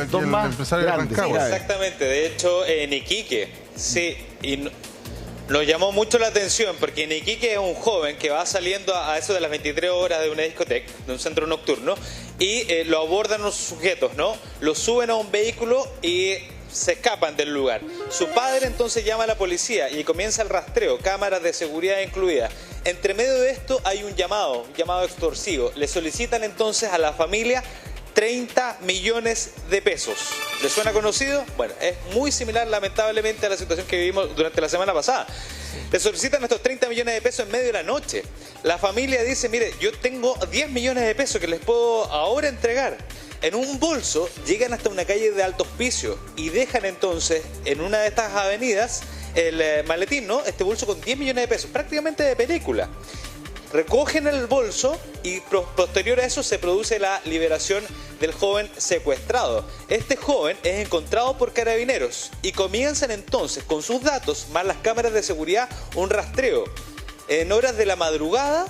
Dos más grandes. Sí, exactamente, de hecho en Iquique, sí, y nos llamó mucho la atención porque en Iquique es un joven que va saliendo a eso de las 23 horas de una discoteca, de un centro nocturno, y lo abordan los sujetos, ¿no? Lo suben a un vehículo y se escapan del lugar. Su padre entonces llama a la policía y comienza el rastreo, cámaras de seguridad incluidas. Entre medio de esto hay un llamado extorsivo. Le solicitan entonces a la familia 30 millones de pesos. ¿Le suena conocido? Bueno, es muy similar lamentablemente a la situación que vivimos durante la semana pasada. Le solicitan estos 30 millones de pesos en medio de la noche. La familia dice, mire, yo tengo 10 millones de pesos que les puedo ahora entregar. En un bolso llegan hasta una calle de alto hospicio y dejan entonces en una de estas avenidas el maletín, ¿no? Este bolso con 10 millones de pesos, prácticamente de película. Recogen el bolso y posterior a eso se produce la liberación del joven secuestrado. Este joven es encontrado por carabineros y comienzan entonces con sus datos más las cámaras de seguridad un rastreo. En horas de la madrugada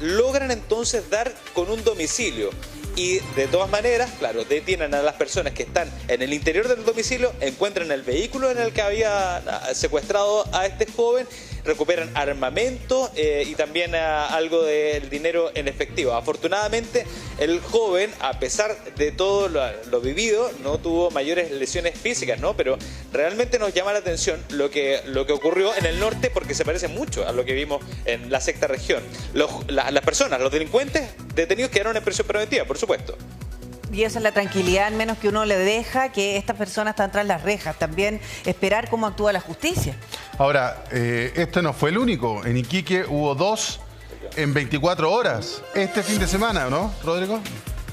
logran entonces dar con un domicilio. Y de todas maneras, claro, detienen a las personas que están en el interior del domicilio, encuentran el vehículo en el que había secuestrado a este joven, recuperan armamento y también algo del dinero en efectivo. Afortunadamente, el joven, a pesar de todo lo vivido, no tuvo mayores lesiones físicas, ¿no? Pero realmente nos llama la atención lo que ocurrió en el norte porque se parece mucho a lo que vimos en la sexta región. Las personas, los delincuentes detenidos quedaron en prisión preventiva, por supuesto. Y esa es la tranquilidad, al menos que uno le deja que estas personas están tras las rejas. También esperar cómo actúa la justicia. Ahora, este no fue el único. En Iquique hubo 2 en 24 horas. Este fin de semana, ¿no, Rodrigo?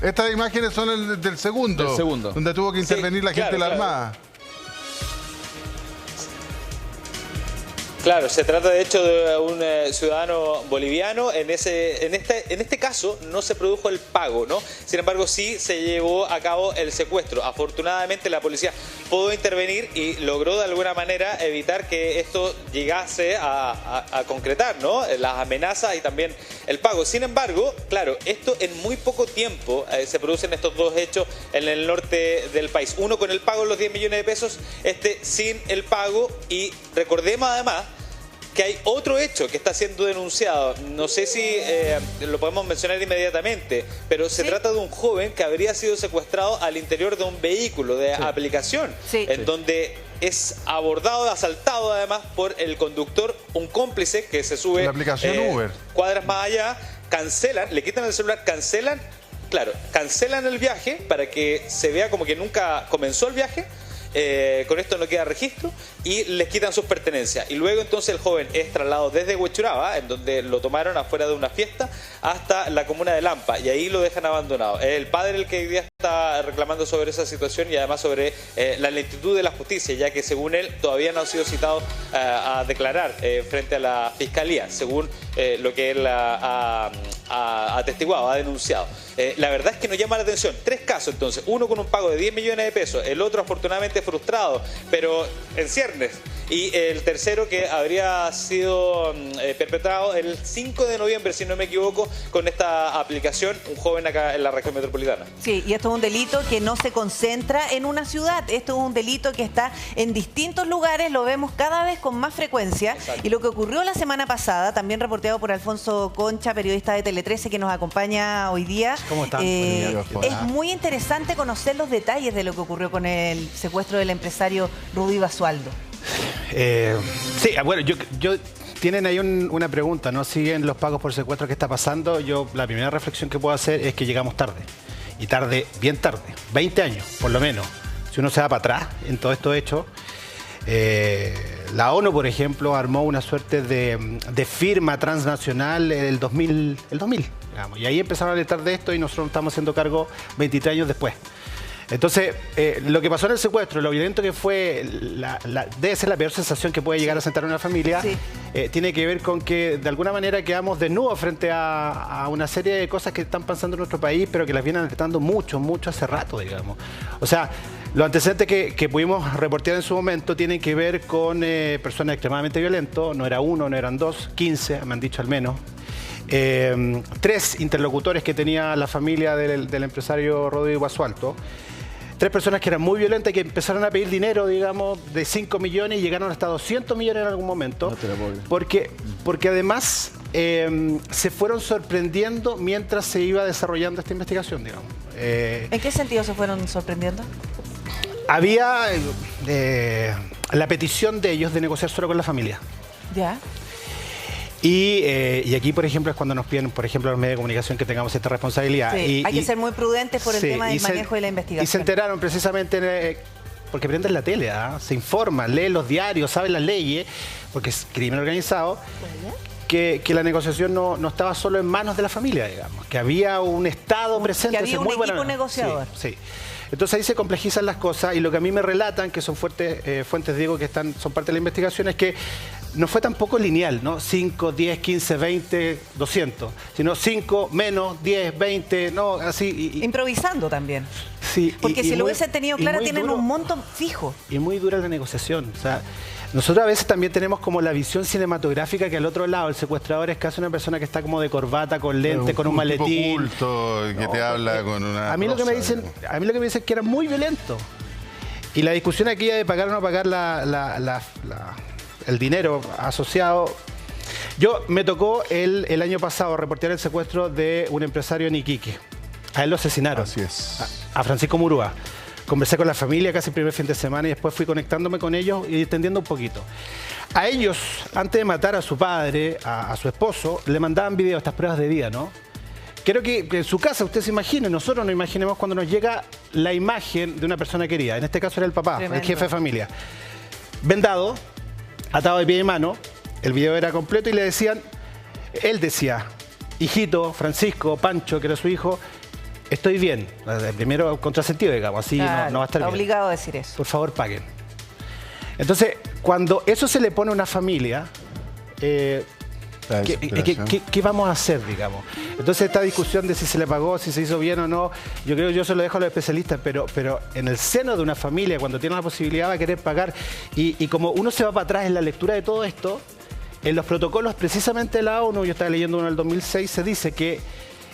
Estas imágenes son el del segundo. Del segundo. Donde tuvo que intervenir la gente de la Armada. Claro, se trata de hecho de un ciudadano boliviano. En este caso no se produjo el pago, ¿no? Sin embargo, sí se llevó a cabo el secuestro. Afortunadamente la policía pudo intervenir y logró de alguna manera evitar que esto llegase a concretar, ¿no? Las amenazas y también el pago. Sin embargo, claro, esto en muy poco tiempo se producen estos dos hechos en el norte del país. Uno con el pago de los 10 millones de pesos, este sin el pago. Y recordemos además que hay otro hecho que está siendo denunciado. No sé si lo podemos mencionar inmediatamente, pero se trata de un joven que habría sido secuestrado al interior de un vehículo de aplicación, donde es abordado, asaltado además por el conductor, un cómplice que se sube la aplicación Uber. Cuadras más allá, cancelan, le quitan el celular, cancelan el viaje para que se vea como que nunca comenzó el viaje. Con esto no queda registro y les quitan sus pertenencias. Y luego entonces el joven es trasladado desde Huechuraba, en donde lo tomaron afuera de una fiesta, hasta la comuna de Lampa y ahí lo dejan abandonado. Es el padre el que hoy día está reclamando sobre esa situación y además sobre la lentitud de la justicia, ya que según él todavía no ha sido citado a declarar frente a la fiscalía, según lo que él ha atestiguado, ha denunciado. La verdad es que nos llama la atención 3 casos entonces, uno con un pago de 10 millones de pesos, el otro afortunadamente frustrado, pero en ciernes, y el tercero que habría sido perpetrado el 5 de noviembre, si no me equivoco, con esta aplicación, un joven acá en la región metropolitana. Sí, y esto es un delito que no se concentra en una ciudad, esto es un delito que está en distintos lugares, lo vemos cada vez con más frecuencia. Exacto. Y lo que ocurrió la semana pasada, también reporteado por Alfonso Concha, periodista de Tele 13 que nos acompaña hoy día. ¿Cómo están? Es muy interesante conocer los detalles de lo que ocurrió con el secuestro del empresario Rudy Basualdo. Sí, bueno, yo tienen ahí una pregunta, ¿no? ¿Siguen los pagos por secuestro? ¿Qué está pasando? La primera reflexión que puedo hacer es que llegamos tarde. Y tarde, bien tarde, 20 años, por lo menos. Si uno se va para atrás en todo esto hecho, la ONU, por ejemplo, armó una suerte de firma transnacional el 2000, digamos, y ahí empezaron a alertar de esto y nosotros nos estamos haciendo cargo 23 años después. Entonces, lo que pasó en el secuestro, lo violento que fue, debe ser la peor sensación que puede llegar a sentar una familia, tiene que ver con que de alguna manera quedamos desnudos frente a una serie de cosas que están pasando en nuestro país, pero que las vienen alertando mucho hace rato, digamos. O sea, los antecedentes que pudimos reportear en su momento tienen que ver con personas extremadamente violentos, no era uno, no eran dos, 15, me han dicho al menos. 3 interlocutores que tenía la familia del empresario Rodrigo Basualdo. 3 personas que eran muy violentas y que empezaron a pedir dinero, digamos, de 5 millones y llegaron hasta 200 millones en algún momento. No te la puedo creer. Porque además se fueron sorprendiendo mientras se iba desarrollando esta investigación, digamos. ¿En qué sentido se fueron sorprendiendo? Había la petición de ellos de negociar solo con la familia. Ya. Y aquí, por ejemplo, es cuando nos piden, por ejemplo, los medios de comunicación que tengamos esta responsabilidad. Sí, hay que ser muy prudentes por el tema del manejo de la investigación. Y se enteraron precisamente, porque prenden la tele, se informan, leen los diarios, saben las leyes, porque es crimen organizado, que la negociación no estaba solo en manos de la familia, digamos, que había un Estado presente. Que había un equipo negociador. Sí. Entonces ahí se complejizan las cosas y lo que a mí me relatan, que son fuentes, digo, que son parte de la investigación, es que no fue tampoco lineal, ¿no? 5, 10, 15, 20, 200, sino 5, menos, 10, 20, no, así. Improvisando también. Sí. Porque si lo hubiesen tenido claro, tienen un monto fijo. Y muy dura la negociación. O sea, nosotros a veces también tenemos como la visión cinematográfica que al otro lado el secuestrador es casi una persona que está como de corbata, con lente, con un maletín. Culto, que te habla con una... A mí lo que me dicen es que era muy violento. Y la discusión aquí de pagar o no pagar el dinero asociado. Yo me tocó el año pasado reportear el secuestro de un empresario en Iquique. A él lo asesinaron. Así es. A Francisco Murúa. Conversé con la familia casi el primer fin de semana y después fui conectándome con ellos y entendiendo un poquito. A ellos, antes de matar a su padre, a su esposo, le mandaban videos, estas pruebas de vida, ¿no? Quiero que en su casa usted se imagine, nosotros nos imaginemos cuando nos llega la imagen de una persona querida. En este caso era el papá, el jefe de familia. Vendado, atado de pie y mano, el video era completo y le decían, él decía, hijito, Francisco, Pancho, que era su hijo, estoy bien. Primero contrasentido, digamos, así claro, no va a estar bien. Está obligado a decir eso. Por favor, paguen. Entonces, cuando eso se le pone a una familia, ¿qué vamos a hacer, digamos? Entonces, esta discusión de si se le pagó, si se hizo bien o no, yo se lo dejo a los especialistas, pero en el seno de una familia, cuando tiene la posibilidad de querer pagar, y como uno se va para atrás en la lectura de todo esto, en los protocolos precisamente de la ONU, yo estaba leyendo uno del 2006, se dice que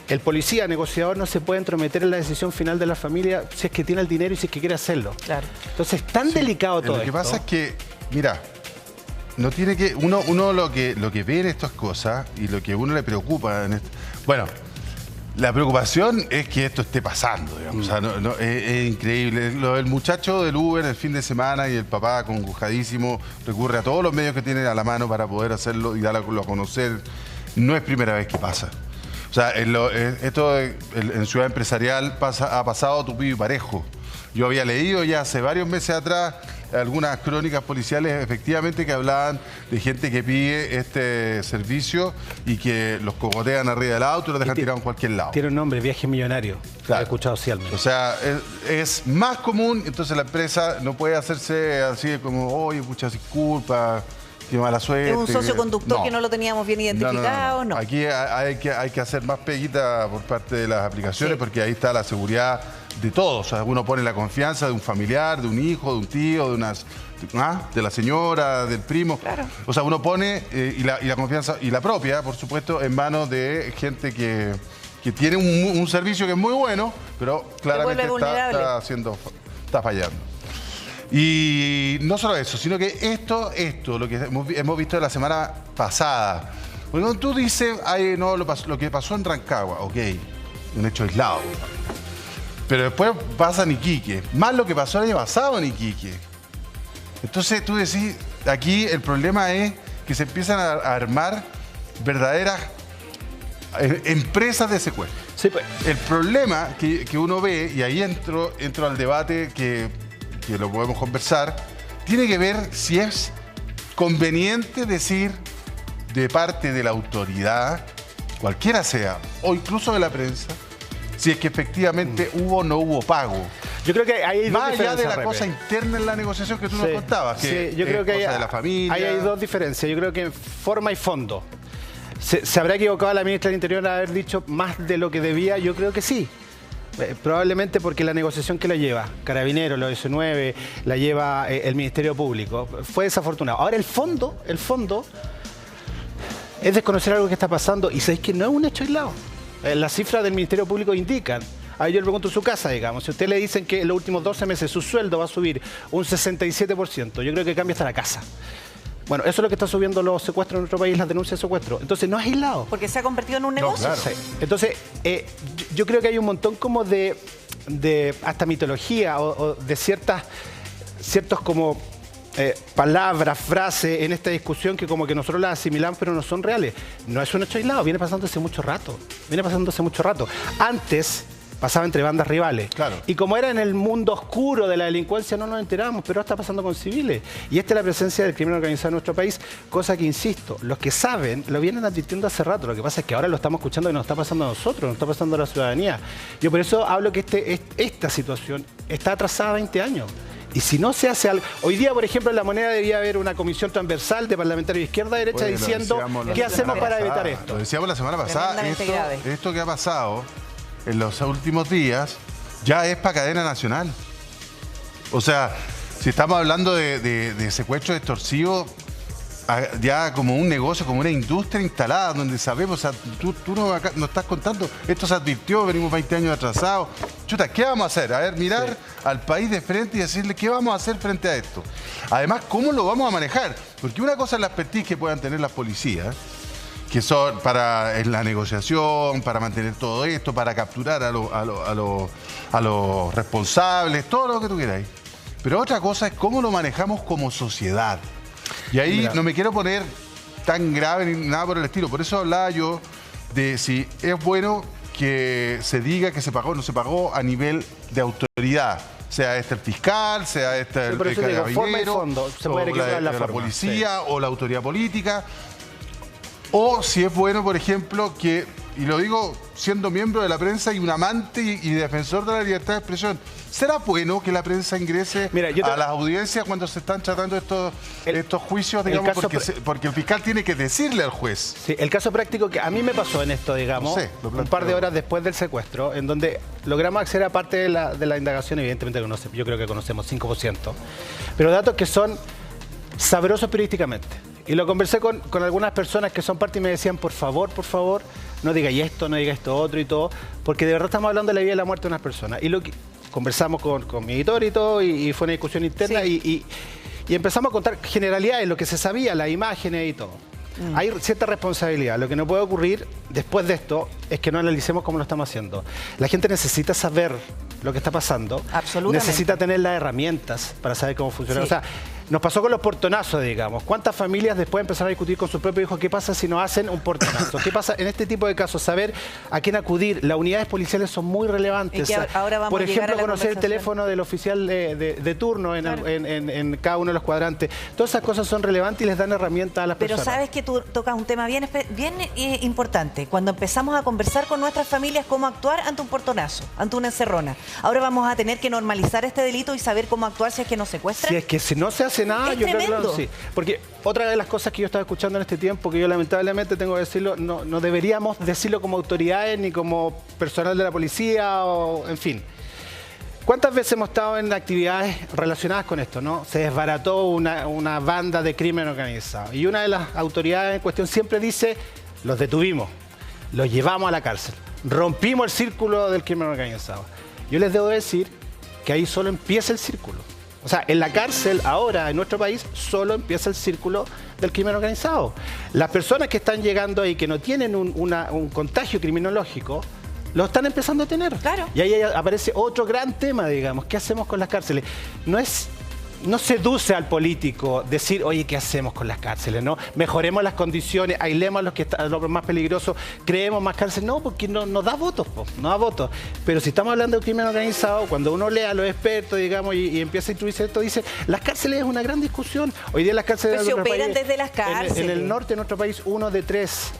el policía negociador no se puede entrometer en la decisión final de la familia si es que tiene el dinero y si es que quiere hacerlo. Claro. Entonces, es tan delicado todo esto. Lo que pasa es que, mira, no tiene que uno lo que ve en estas cosas y lo que a uno le preocupa bueno, la preocupación es que esto esté pasando, digamos. O sea, es increíble. El muchacho del Uber el fin de semana y el papá congojadísimo recurre a todos los medios que tiene a la mano para poder hacerlo y darlo a conocer. No es primera vez que pasa. O sea, esto en Ciudad Empresarial ha pasado tupido y parejo. Yo había leído ya hace varios meses atrás algunas crónicas policiales efectivamente que hablaban de gente que pide este servicio y que los cogotean arriba del auto y los dejan tirados en cualquier lado. Tiene un nombre, viaje millonario. Claro. Lo he escuchado sí al menos. O sea, es más común, entonces la empresa no puede hacerse así como, oye, pucha, disculpa, qué mala suerte. Es un socio conductor que no lo teníamos bien identificado, no. Aquí hay que hacer más peguita por parte de las aplicaciones porque ahí está la seguridad de todos. O sea, uno pone la confianza de un familiar, de un hijo, de un tío, de la señora, del primo. Claro. O sea, uno pone y la confianza, y la propia, por supuesto, en manos de gente que tiene un servicio que es muy bueno, pero claramente está fallando. Y no solo eso, sino que esto lo que hemos visto la semana pasada. Cuando tú dices, lo que pasó en Rancagua, ok, un hecho aislado. Pero después pasa en Iquique, más lo que pasó el año pasado en Iquique. Entonces tú decís, aquí el problema es que se empiezan a armar verdaderas empresas de secuestro. Sí, pues. El problema que uno ve, y ahí entro al debate que lo podemos conversar, tiene que ver si es conveniente decir de parte de la autoridad, cualquiera sea, o incluso de la prensa, si es que efectivamente hubo o no hubo pago. Yo creo que hay más allá de la cosa interna en la negociación que tú nos contabas, que yo creo que cosa de la familia. Hay dos diferencias. Yo creo que forma y fondo. ¿Se habrá equivocado la ministra del Interior de haber dicho más de lo que debía? Yo creo que sí. Probablemente porque la negociación que la lleva Carabineros, la OS9, la lleva el Ministerio Público, fue desafortunado. Ahora el fondo es desconocer algo que está pasando y sabéis que no es un hecho aislado. Las cifras del Ministerio Público indican Ahí yo le pregunto su casa, digamos. Si usted le dicen que en los últimos 12 meses su sueldo va a subir un 67%, yo creo que cambia hasta la casa. Bueno, eso es lo que está subiendo los secuestros en nuestro país, las denuncias de secuestro. Entonces, no es aislado. Porque se ha convertido en un negocio. No, claro. Sí. Entonces, yo creo que hay un montón como de hasta mitología o de ciertos como palabras, frases en esta discusión que como que nosotros las asimilamos pero no son reales. No es un hecho aislado, viene pasando hace mucho rato. Antes pasaba entre bandas rivales. Claro. Y como era en el mundo oscuro de la delincuencia no nos enteramos, pero ahora está pasando con civiles. Y esta es la presencia del crimen organizado en nuestro país, cosa que, insisto, los que saben lo vienen advirtiendo hace rato. Lo que pasa es que ahora lo estamos escuchando y nos está pasando a nosotros, nos está pasando a la ciudadanía. Yo por eso hablo que esta situación está atrasada 20 años. Y si no se hace algo... Hoy día, por ejemplo, en La Moneda debería haber una comisión transversal de parlamentarios de izquierda a derecha diciendo qué hacemos para evitar esto. Lo decíamos la semana pasada, Tremendamente grave. esto que ha pasado en los últimos días ya es para cadena nacional. O sea, si estamos hablando de secuestros extorsivos, ya como un negocio, como una industria instalada, donde sabemos, o sea, tú nos estás contando, esto se advirtió, venimos 20 años atrasados. Chuta, ¿qué vamos a hacer? A ver, mirar al país de frente y decirle qué vamos a hacer frente a esto. Además, ¿cómo lo vamos a manejar? Porque una cosa es la expertise que puedan tener las policías, que son para la negociación, para mantener todo esto, para capturar a los responsables, todo lo que tú quieras. Pero otra cosa es cómo lo manejamos como sociedad. Y ahí Mira, no me quiero poner tan grave ni nada por el estilo. Por eso hablaba yo de si es bueno que se diga que se pagó o no se pagó a nivel de autoridad. Sea el fiscal, sea el digo, forma y fondo. Se puede equivocar la la forma, policía o la autoridad política. O si es bueno, por ejemplo, que, y lo digo siendo miembro de la prensa y un amante y defensor de la libertad de expresión, ¿será bueno que la prensa ingrese a las audiencias cuando se están tratando estos juicios, digamos, porque el fiscal tiene que decirle al juez? Sí, el caso práctico que a mí me pasó en esto, digamos, No sé, un par de horas después del secuestro, en donde logramos acceder a parte de la indagación, evidentemente yo creo que conocemos 5%, pero datos que son sabrosos periodísticamente. Y lo conversé con algunas personas que son parte y me decían, por favor, no diga esto, no diga esto otro y todo, porque de verdad estamos hablando de la vida y la muerte de unas personas. Y lo que conversamos con mi editor y todo, y fue una discusión interna, y empezamos a contar generalidades, lo que se sabía, las imágenes y todo. Hay cierta responsabilidad. Lo que no puede ocurrir después de esto es que no analicemos cómo lo estamos haciendo. La gente necesita saber lo que está pasando. Absolutamente. Necesita tener las herramientas para saber cómo funciona. Sí. O sea, nos pasó con los portonazos, digamos. ¿Cuántas familias después empezaron a discutir con su propio hijo qué pasa si nos hacen un portonazo? ¿Qué pasa en este tipo de casos? Saber a quién acudir. Las unidades policiales son muy relevantes. Y que ahora vamos por a llegar ejemplo, a la conocer el conversación. teléfono del oficial de turno en cada uno de los cuadrantes. Todas esas cosas son relevantes y les dan herramientas a las Pero personas. sabes que tú tocas un tema bien importante. Cuando empezamos a conversar con nuestras familias cómo actuar ante un portonazo, ante una encerrona. Ahora vamos a tener que normalizar este delito y saber cómo actuar si es que nos secuestran. Si es que si no se hace nada, Es yo creo que tremendo. sí. Porque otra de las cosas que yo estaba escuchando en este tiempo, que yo lamentablemente tengo que decirlo, no deberíamos decirlo como autoridades ni como personal de la policía o en fin. ¿Cuántas veces hemos estado en actividades relacionadas con esto, no? Se desbarató una banda de crimen organizado. Y una de las autoridades en cuestión siempre dice, los detuvimos, los llevamos a la cárcel, rompimos el círculo del crimen organizado. Yo les debo decir que ahí solo empieza el círculo. O sea, en la cárcel ahora, en nuestro país, solo empieza el círculo del crimen organizado. Las personas que están llegando ahí, que no tienen un contagio criminológico, lo están empezando a tener. Claro. Y ahí aparece otro gran tema, digamos. ¿Qué hacemos con las cárceles? No seduce al político decir, oye, ¿qué hacemos con las cárceles? ¿No? Mejoremos las condiciones, aislemos a los más peligrosos, creemos más cárceles. No, porque no da votos, no da votos. Pero si estamos hablando de crimen organizado, cuando uno lee a los expertos, digamos, y empieza a introducir esto, dice, las cárceles es una gran discusión. Hoy día las cárceles Pero de se nuestro operan país, desde las cárceles. En el norte de nuestro país, 1 de 3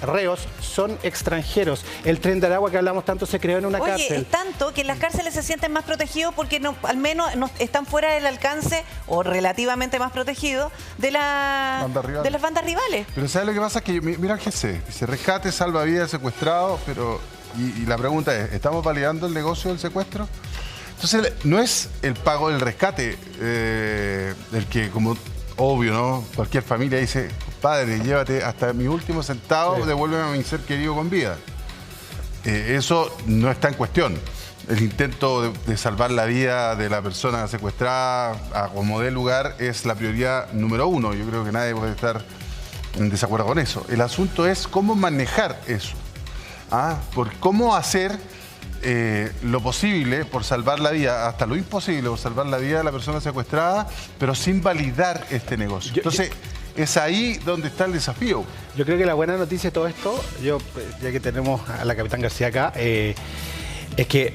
reos son extranjeros. El Tren de Aragua que hablamos tanto se creó en una Oye, cárcel. es tanto que en las cárceles se sienten más protegidos porque al menos están fuera del alcance o relativamente más protegidos de las bandas rivales. Pero ¿sabes lo que pasa? Es que mira el GC, dice rescate, salva vidas, secuestrado, pero y la pregunta es, ¿estamos validando el negocio del secuestro? Entonces, no es el pago del rescate el que, como obvio, ¿no? Cualquier familia dice, padre, llévate hasta mi último centavo, devuélveme a mi ser querido con vida. Eso no está en cuestión. el intento de salvar la vida de la persona secuestrada a como dé lugar es la prioridad número uno. Yo creo que nadie puede estar en desacuerdo con eso. El asunto es cómo manejar eso. Por cómo hacer lo posible por salvar la vida, hasta lo imposible por salvar la vida de la persona secuestrada, pero sin validar este negocio. Entonces, es ahí donde está el desafío. Yo creo que la buena noticia de todo esto, ya que tenemos a la capitán García acá, es que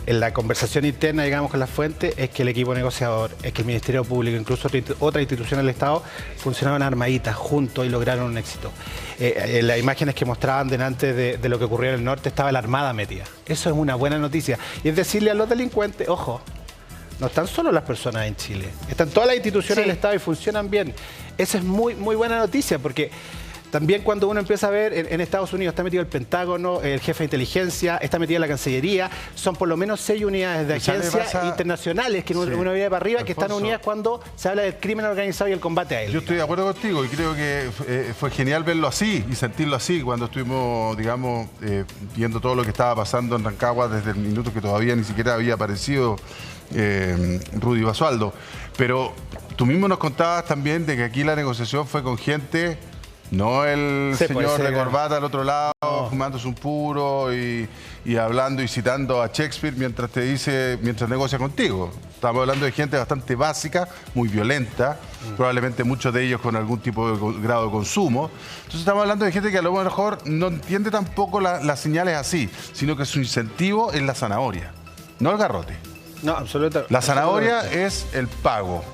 en la conversación interna, digamos, con la fuente, es que el equipo negociador, es que el Ministerio Público, incluso otra institución del Estado, funcionaban armaditas juntos y lograron un éxito. Las imágenes que mostraban delante de lo que ocurrió en el norte, estaba la Armada metida. Eso es una buena noticia. Y es decirle a los delincuentes, ojo, no están solo las personas en Chile, están todas las instituciones del Estado y funcionan bien. Esa es muy, muy buena noticia, porque también cuando uno empieza a ver en Estados Unidos está metido el Pentágono, el jefe de inteligencia, está metida la Cancillería, son por lo menos 6 unidades de agencias internacionales que uno viene para arriba, que están unidas cuando se habla del crimen organizado y el combate a él. Yo estoy de acuerdo contigo y creo que fue genial verlo así y sentirlo así cuando estuvimos, digamos, viendo todo lo que estaba pasando en Rancagua desde el minuto que todavía ni siquiera había aparecido Rudy Basualdo. Pero tú mismo nos contabas también de que aquí la negociación fue con gente... No el señor de corbata al otro lado, fumándose un puro y hablando y citando a Shakespeare mientras negocia contigo. Estamos hablando de gente bastante básica, muy violenta, probablemente muchos de ellos con algún tipo de grado de consumo. Entonces estamos hablando de gente que a lo mejor no entiende tampoco las señales así, sino que su incentivo es la zanahoria, no el garrote. No, absolutamente. La zanahoria es el pago.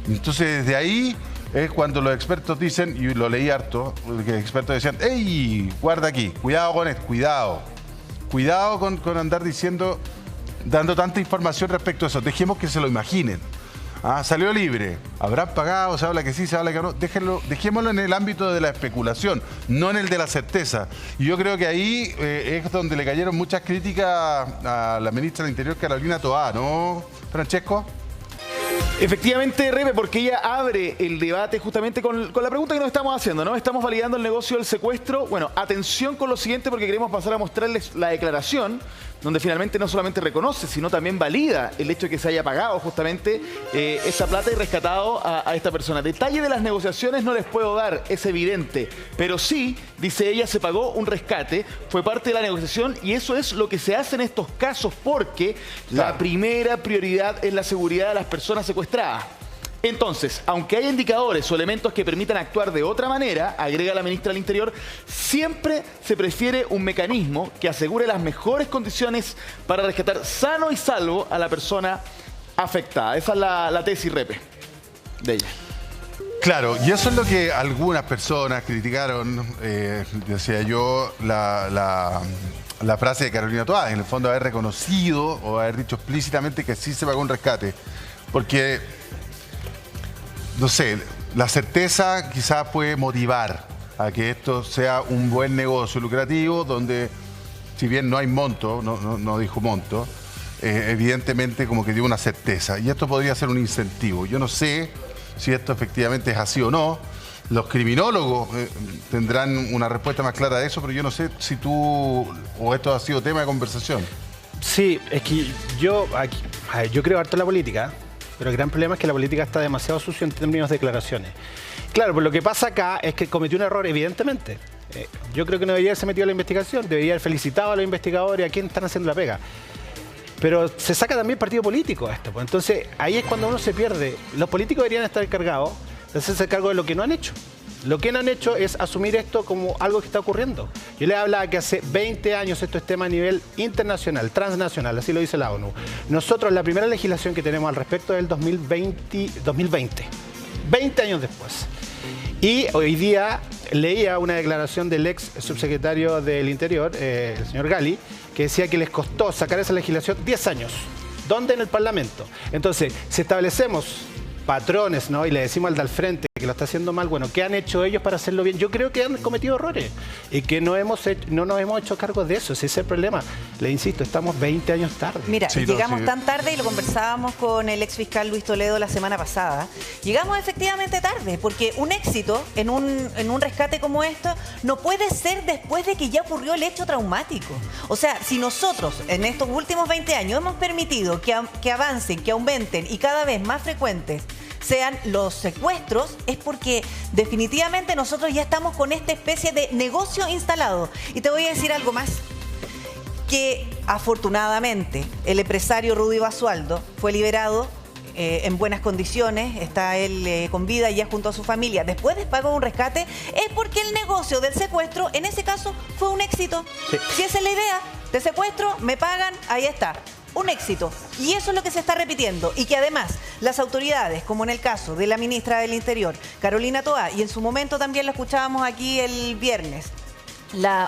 Entonces desde ahí... es cuando los expertos dicen, y lo leí harto, que expertos decían, ¡ey! Guarda aquí, cuidado con esto, cuidado. Cuidado con andar dando tanta información respecto a eso. Dejemos que se lo imaginen. Salió libre, habrán pagado, se habla que sí, se habla que no. Dejémoslo en el ámbito de la especulación, no en el de la certeza. Y yo creo que ahí es donde le cayeron muchas críticas a la ministra del Interior, Carolina Toá, ¿no, Francesco? Efectivamente, Repe, porque ella abre el debate justamente con la pregunta que nos estamos haciendo, ¿no? Estamos validando el negocio del secuestro. Bueno, atención con lo siguiente porque queremos pasar a mostrarles la declaración donde finalmente no solamente reconoce, sino también valida el hecho de que se haya pagado justamente esta plata y rescatado a esta persona. Detalle de las negociaciones no les puedo dar, es evidente, pero sí, dice ella, se pagó un rescate, fue parte de la negociación y eso es lo que se hace en estos casos porque la primera prioridad es la seguridad de las personas secuestradas. Entonces, aunque hay indicadores o elementos que permitan actuar de otra manera, agrega la ministra del Interior, siempre se prefiere un mecanismo que asegure las mejores condiciones para rescatar sano y salvo a la persona afectada. Esa es la tesis, Repe, de ella. Claro, y eso es lo que algunas personas criticaron, decía yo, la frase de Carolina Toá, en el fondo haber reconocido o haber dicho explícitamente que sí se pagó un rescate, porque... no sé, la certeza quizás puede motivar a que esto sea un buen negocio lucrativo, donde si bien no hay monto, no dijo monto, evidentemente como que dio una certeza. Y esto podría ser un incentivo. Yo no sé si esto efectivamente es así o no. Los criminólogos tendrán una respuesta más clara de eso, pero yo no sé si tú o esto ha sido tema de conversación. Sí, es que yo creo harto en la política. Pero el gran problema es que la política está demasiado sucia en términos de declaraciones. Claro, pues lo que pasa acá es que cometió un error, evidentemente. Yo creo que no debería haberse metido a la investigación, debería haber felicitado a los investigadores, a quienes están haciendo la pega. Pero se saca también partido político a esto. Pues. Entonces, ahí es cuando uno se pierde. Los políticos deberían estar encargados de hacerse cargo de lo que no han hecho. Lo que no han hecho es asumir esto como algo que está ocurriendo. Yo les hablaba que hace 20 años esto es tema a nivel internacional, transnacional, así lo dice la ONU. Nosotros, la primera legislación que tenemos al respecto es del 2020, 20 años después. Y hoy día leía una declaración del ex subsecretario del Interior, el señor Gali, que decía que les costó sacar esa legislación 10 años. ¿Dónde? En el Parlamento. Entonces, si establecemos patrones, ¿no? Y le decimos al de al frente que lo está haciendo mal, bueno, ¿qué han hecho ellos para hacerlo bien? Yo creo que han cometido errores y que no nos hemos hecho cargo de eso. Ese es el problema. Le insisto, estamos 20 años tarde. Mira, llegamos tan tarde y lo conversábamos con el ex fiscal Luis Toledo la semana pasada. Llegamos efectivamente tarde, porque un éxito en un rescate como esto no puede ser después de que ya ocurrió el hecho traumático. O sea, si nosotros en estos últimos 20 años hemos permitido que avancen, que aumenten y cada vez más frecuentes sean los secuestros, es porque definitivamente nosotros ya estamos con esta especie de negocio instalado. Y te voy a decir algo más, que afortunadamente el empresario Rudy Basualdo fue liberado en buenas condiciones, está él con vida ya junto a su familia, después del pago de un rescate, es porque el negocio del secuestro, en ese caso, fue un éxito. Sí. Si esa es la idea, de secuestro, me pagan, ahí está. Un éxito. Y eso es lo que se está repitiendo. Y que además las autoridades, como en el caso de la ministra del Interior, Carolina Toá, y en su momento también la escuchábamos aquí el viernes,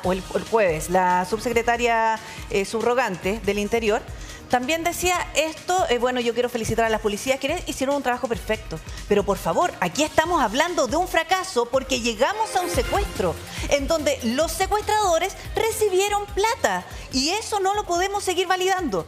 o el jueves, la subsecretaria subrogante del Interior, también decía esto, bueno, yo quiero felicitar a las policías que hicieron un trabajo perfecto. Pero por favor, aquí estamos hablando de un fracaso porque llegamos a un secuestro en donde los secuestradores recibieron plata. Y eso no lo podemos seguir validando.